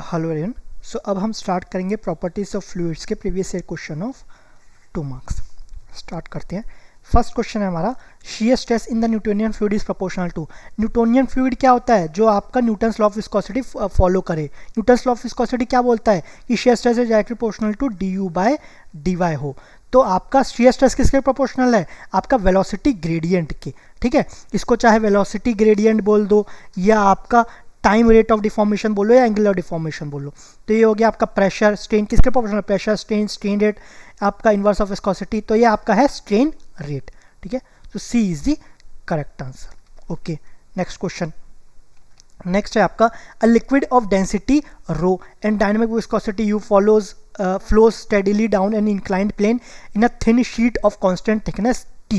Hello everyone. सो अब हम start करेंगे प्रॉपर्टीज ऑफ फ्लूइड्स के previous year question of 2 marks. Start करते हैं। फर्स्ट क्वेश्चन है हमारा, shear stress in the Newtonian fluid is proportional to. Newtonian fluid क्या होता है? जो आपका Newton's law of viscosity follow करे। न्यूटन्स लॉ ऑफ विस्कोसिटी क्या बोलता है कि shear stress is directly proportional to D U by D Y हो। तो आपका शियर स्ट्रेस किसके प्रोपोर्शनल है? आपका वेलोसिटी ग्रेडियंट के। ठीक है, इसको चाहे वेलोसिटी ग्रेडियंट बोल दो या आपका टाइम रेट ऑफ डिफॉर्मेशन बोलो या एंगुलर डिफॉर्मेशन बोलो। तो ये हो गया आपका प्रेशर स्ट्रेन किसके proportional? Pressure strain, strain rate आपका इनवर्स ऑफ विस्कोसिटी। तो ये आपका है स्ट्रेन रेट। ठीक है, तो C is the correct answer. Okay, next question. Next है आपका, a liquid of density rho and dynamic viscosity you follows flows steadily down an inclined plane in a thin sheet of constant thickness T.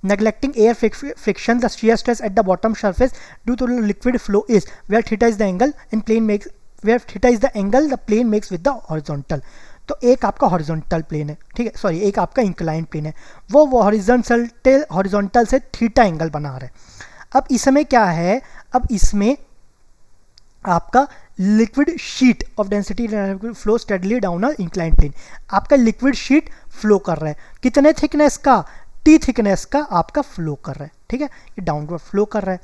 Neglecting air friction, the shear stress at the bottom surface due to the liquid flow is where theta is the angle and plane makes where theta is the angle the plane makes with the horizontal. तो एक आपका horizontal plane है, ठीक है, sorry एक आपका incline plane है, वो हॉरिजॉन्टल से थीटा एंगल बना रहा है। अब इसमें क्या है? अब इसमें आपका liquid sheet of density flow steadily down a incline plane. आपका लिक्विड शीट फ्लो कर रहा है, कितने थिकनेस का? टी थिकनेस का आपका फ्लो कर रहा है। ठीक है, ये डाउनवर्ड फ्लो कर रहा है।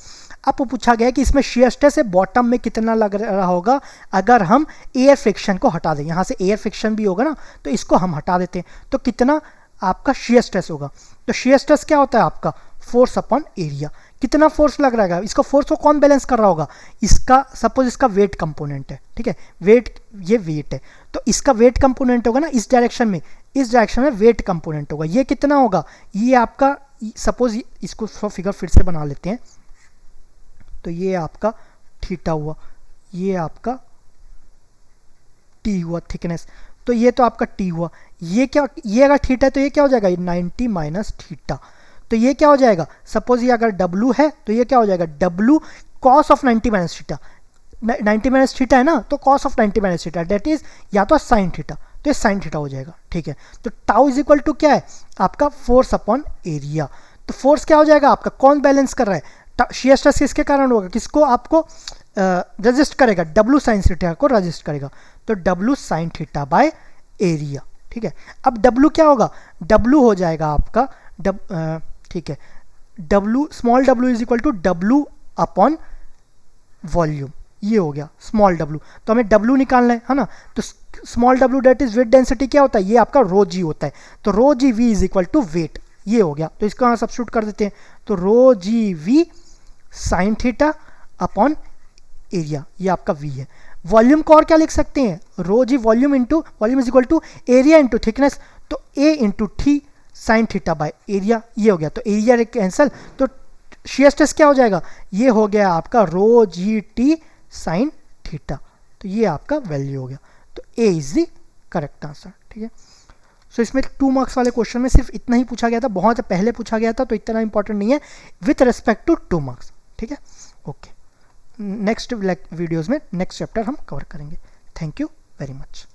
आपको पूछा गया है कि इसमें शियर स्ट्रेस बॉटम में कितना लग रहा होगा अगर हम एयर फ्रिक्शन को हटा दें। यहाँ से एयर फ्रिक्शन भी होगा ना, तो इसको हम हटा देते हैं, तो कितना आपका शियर स्ट्रेस होगा? तो शियर स्ट्रेस क्या होता है आपका? Force upon area. कितना फोर्स लग रहा है? इसका फोर्स को कौन बैलेंस कर रहा होगा? इसका सपोज इसका वेट कंपोनेंट है, ठीक है, वेट, ये वेट है, तो इसका वेट कंपोनेंट होगा ना इस डायरेक्शन में, इस डायरेक्शन में वेट कंपोनेंट होगा। ये कितना होगा? ये आपका सपोज इसको फिगर फिर से बना लेते हैं, तो ये आपका थीटा हुआ, ये आपका टी हुआ थिकनेस, तो ये तो आपका टी हुआ। ये क्या, ये अगर थीटा है तो ये क्या हो जाएगा? 90 माइनस थीटा। तो ये क्या हो जाएगा? सपोज ये अगर W है तो ये क्या हो जाएगा? W cos of 90 minus theta. 90 minus theta है ना, तो cos of 90 minus theta that is या तो साइन थीटा, तो ये साइन थीटा हो जाएगा। ठीक है, तो टाउ इज इक्वल टू क्या है? आपका फोर्स अपॉन एरिया। तो फोर्स क्या हो जाएगा आपका? कौन बैलेंस कर रहा है? शियर स्ट्रेस किसके कारण होगा? किसको आपको रजिस्ट करेगा? W साइन थीटा को रजिस्ट करेगा, तो W sign theta by area. ठीक है, अब W क्या होगा? W हो जाएगा आपका ठीक है, W small w is equal to W upon volume. ये हो गया स्मॉल w, तो हमें W निकालना है ना, तो small w that is weight density क्या होता है? ये आपका रो जी होता है, तो rho g V is equal to weight. ये हो गया, तो इसको यहाँ सब्स्टिट्यूट कर देते हैं, तो rho g V sine theta upon area, ये आपका v है। वॉल्यूम को और क्या लिख सकते हैं? Rho g volume into volume is equal to area into thickness, तो a into t sine theta by area. ये हो गया, तो एरिया कैंसल, तो शियर स्ट्रेस क्या हो जाएगा? ये हो गया आपका rho g t sine theta, तो ये आपका वैल्यू हो गया, तो a is the correct answer. ठीक है, सो इसमें 2 मार्क्स वाले क्वेश्चन में सिर्फ इतना ही पूछा गया था, बहुत पहले पूछा गया था, तो इतना इंपॉर्टेंट नहीं है विथ रेस्पेक्ट टू 2 मार्क्स। ठीक है, ओके, नेक्स्ट वीडियोज़ में नेक्स्ट चैप्टर हम कवर करेंगे। Thank you very much.